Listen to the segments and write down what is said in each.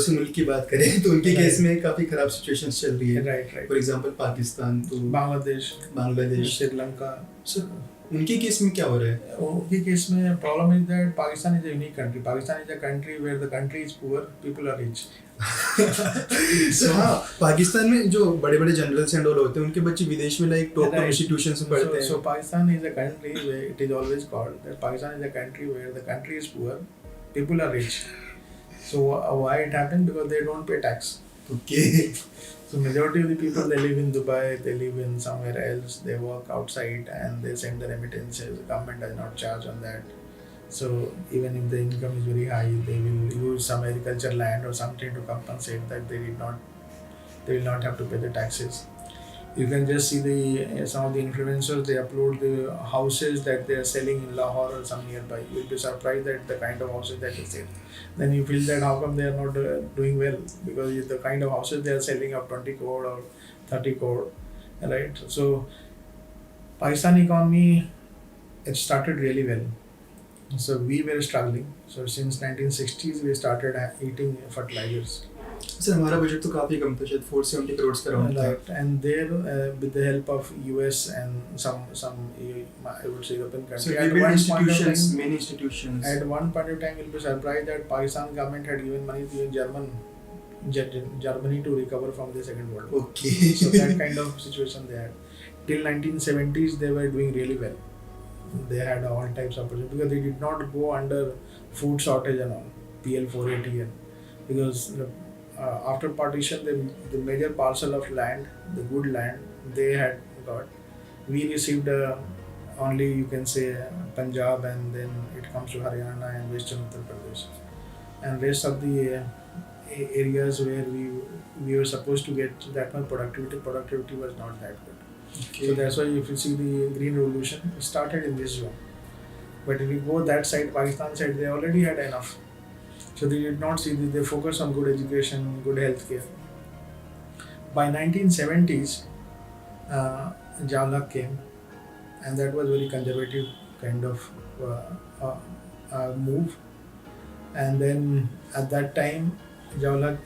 पड़ोसी मुल्क की बात करें तो उनके केस में काफ़ी ख़राब सिचुएशंस चल रही है. Right. फॉर एग्जांपल पाकिस्तान, तो Bangladesh, Sri Lanka. सर उनके केस में क्या हो रहा है? उनके केस में problem is that Pakistan is a unique country. Pakistan is a country where the country is poor, people are rich. So हाँ, पाकिस्तान में जो बड़े बड़े जनरल्स एंड ऑल होते हैं उनके बच्चे विदेश में लाइक टॉप इंस्टीट्यूशंस में पढ़ते हैं. So Pakistan is a country where it is always called that Pakistan is a country where the country is poor, people are rich. So why it happens? Because they don't pay tax. Okay. So majority of the people, they live in Dubai, they live in somewhere else, they work outside and they send the remittances. The government does not charge on that. So even if the income is very high, they will use some agriculture land or something to compensate that they will not have to pay the taxes. You can just see some of the influencers, they upload the houses that they are selling in Lahore or some nearby. You'll be surprised at the kind of houses that they sell. Then you feel that how come they are not doing well, because the kind of houses they are selling of 20 crore or 30 crore, right? So Pakistan economy, it started really well. So we were struggling. So since 1960s we started eating fertilizers. Sir हमारा budget तो काफ़ी कम था, शायद 470 करोड़ का round था. Right. And there, with the help of US and some I would say European countries. So we built institutions, many institutions. At one point of time, you'll be surprised that Pakistan government had given money to Germany to recover from the Second World War. Okay. So that kind of situation they had. Till 1970s, they were doing really well. They had all types of projects because they did not go under food shortage and all, PL 480 and because after partition, the major parcel of land, the good land, they had got. We received only, you can say, Punjab, and then it comes to Haryana and Western Uttar Pradesh. And rest of the areas where we were supposed to get that much productivity was not that good. Okay. So that's why if you see the Green Revolution, it started in this zone. But if you go that side, Pakistan side, they already had enough. So they did not see this, they focused on good education, good healthcare. By 1970s, Jalak came, and that was very conservative kind of move. And then at that time, Jalak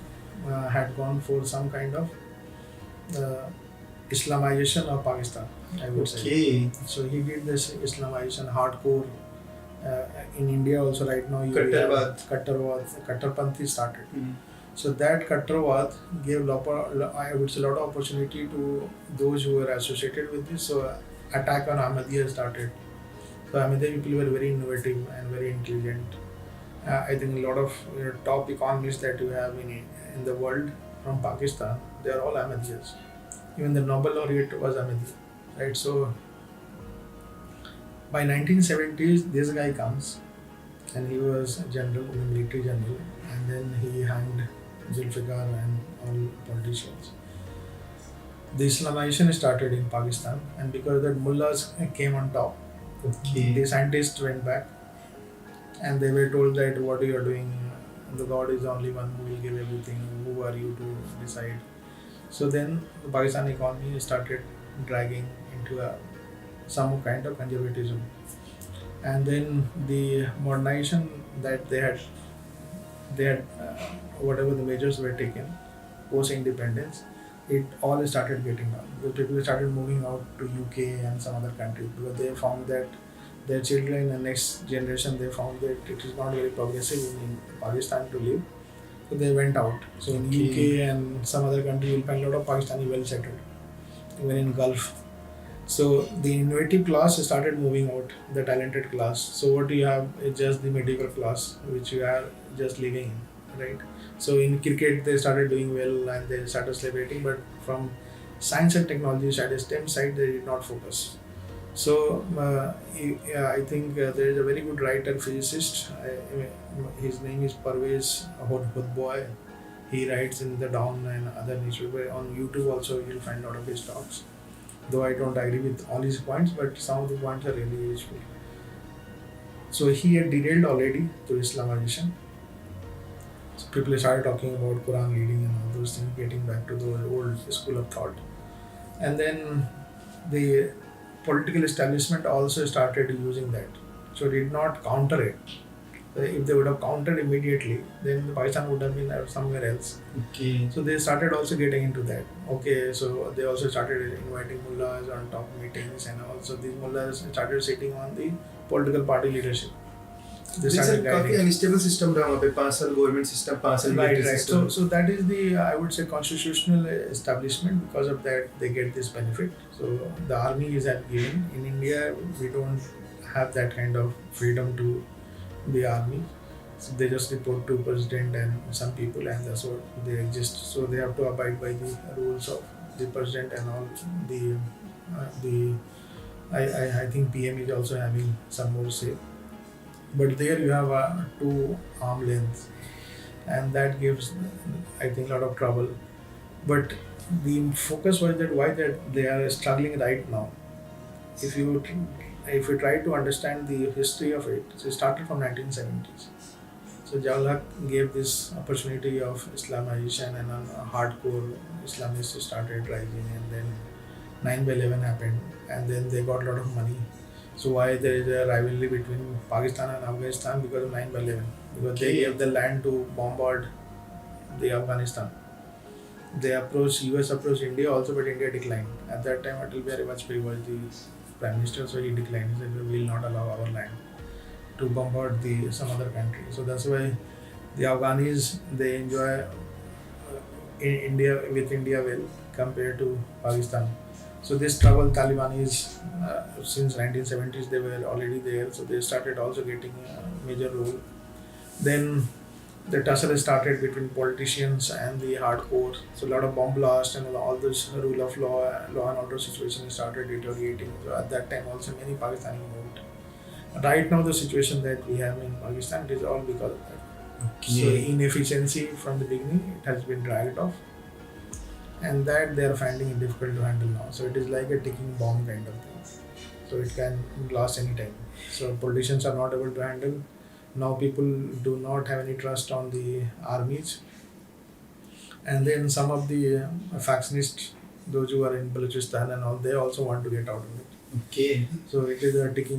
had gone for some kind of Islamization of Pakistan, I would say. So he did this Islamization hardcore. In India also right now, Kattarwad started. So that Kattarwad gave I would say a lot of opportunity to those who were associated with this. So attack on Ahmadiyya started. So Ahmadiyya people were very innovative and very intelligent. I think a lot of top economists that you have in the world from Pakistan, they are all Ahmadiyyas. Even the Nobel laureate was Ahmadi, right? So by 1970s, this guy comes, and he was a general, a military general, and then he hanged Zulfikar and all politicians. The Islamization started in Pakistan, and because that mullahs came on top, the scientists went back, and they were told that what you are doing, the God is the only one who will give everything. Who are you to decide? So then the Pakistan economy started dragging into some kind of conservatism, and then the modernization that they had whatever the measures were taken post independence, it all started getting down. The people started moving out to UK and some other countries because they found that their children and next generation, they found that it is not very progressive in Pakistan to live. So they went out. So in UK and some other country, you'll find a lot of Pakistani well settled, even in Gulf. So the innovative class started moving out, the talented class. So what you have is just the mediocre class, which you are just living in, right? So in cricket, they started doing well and they started celebrating, but from science and technology side, STEM side, they did not focus. So I think there is a very good writer, physicist. His name is Parvez Hodboy. He writes in the Dawn and other newspaper. On YouTube also you'll find a lot of his talks. Though I don't agree with all his points, but some of the points are really useful. So he had derailed already to Islamization. So people started talking about Quran reading and all those things, getting back to the old school of thought. And then the political establishment also started using that. So it did not counter it. If they would have countered immediately, then Pakistan would have been somewhere else. Okay. So they started also getting into that. Okay, so they also started inviting mullahs on top meetings, and also these mullahs started sitting on the political party leadership. They started काफी guiding. Unstable system रहा वहाँ पे 5 साल government system 5 साल Right, military right. system. So that is the, I would say, constitutional establishment. Because of that, they get this benefit. So the army is given. In India, we don't have that kind of freedom to the army. So they just report to president and some people, and that's what they exist. So they have to abide by the rules of the president and all the. I think PM is also having some more say. But there you have two arm lengths, and that gives, I think, a lot of trouble. But the focus was that why that they are struggling right now. If you try to understand the history of it, so it started from 1970s. So Jawahar gave this opportunity of Islamization, and hardcore Islamists started rising, and then 9/11 happened, and then they got a lot of money. So why there is a rivalry between Pakistan and Afghanistan? Because of 9/11. Because they gave the land to bombard the Afghanistan. They approached, US approached India also, but India declined. At that time, Atal Bihari Vajpayee was the Prime Minister, so he declined. He said, we will not allow our land to bombard some other country. So that's why the Afghanis, they enjoy India well compared to Pakistan. So this trouble, Talibanis, since 1970s they were already there, so they started also getting a major role. Then the tussle started between politicians and the hardcore. So a lot of bomb blast and all this rule of law and order situation started deteriorating. So at that time also many Pakistani moved. Right now the situation that we have in Pakistan, it is all because of that. Okay. So inefficiency from the beginning, it has been dragged off. And that they are finding it difficult to handle now. So it is like a ticking bomb kind of thing. So it can last any time. So politicians are not able to handle. Now people do not have any trust on the armies. And then some of the factionists, those who are in Balochistan and all, they also want to get out of it. Okay. So it is a ticking